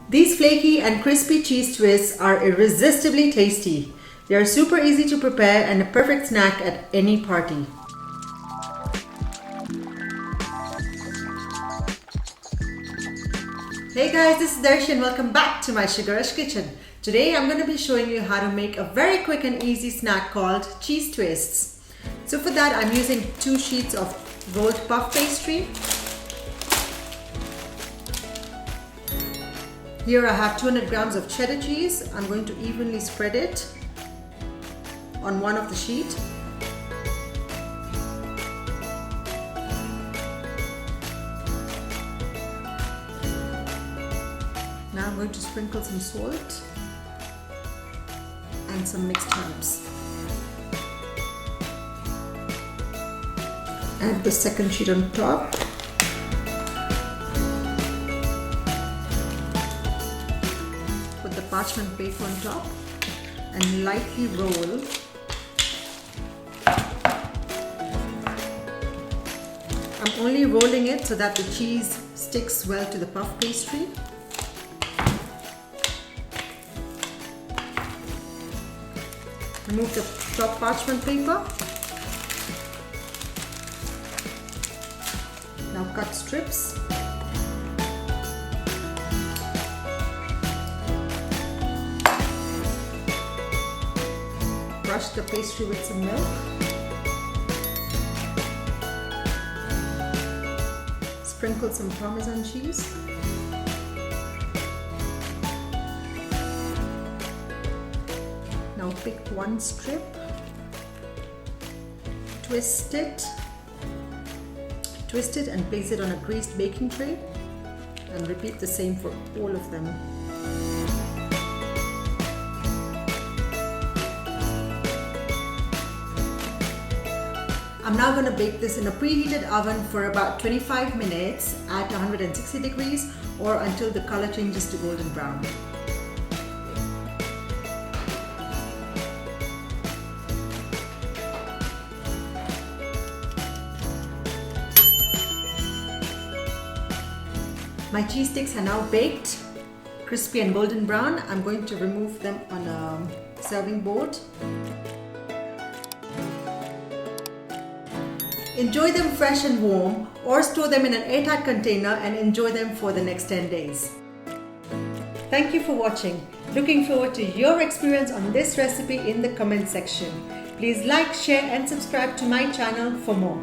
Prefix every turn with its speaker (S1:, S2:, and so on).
S1: These flaky and crispy cheese twists are irresistibly tasty. They are super easy to prepare and a perfect snack at any party. Hey guys, this is Darshi and welcome back to my Sugarush kitchen. Today I'm going to be showing you how to make a very quick and easy snack called cheese twists. So for that I'm using 2 sheets of rolled puff pastry. Here I have 200 grams of cheddar cheese. I'm going to evenly spread it on one of the sheet. Now I'm going to sprinkle some salt and some mixed herbs. Add the second sheet on top. Put the parchment paper on top and lightly roll. I'm only rolling it so that the cheese sticks well to the puff pastry. Remove the top parchment paper. Now cut strips. Brush the pastry with some milk. Sprinkle some Parmesan cheese. Now pick one strip, twist it and place it on a greased baking tray and repeat the same for all of them. I'm now going to bake this in a preheated oven for about 25 minutes at 160 degrees or until the color changes to golden brown. My cheese sticks are now baked, crispy and golden brown. I'm going to remove them on a serving board. Enjoy them fresh and warm or store them in an airtight container and enjoy them for the next 10 days. Thank you for watching. Looking forward to your experience on this recipe in the comment section. Please like, share and subscribe to my channel for more.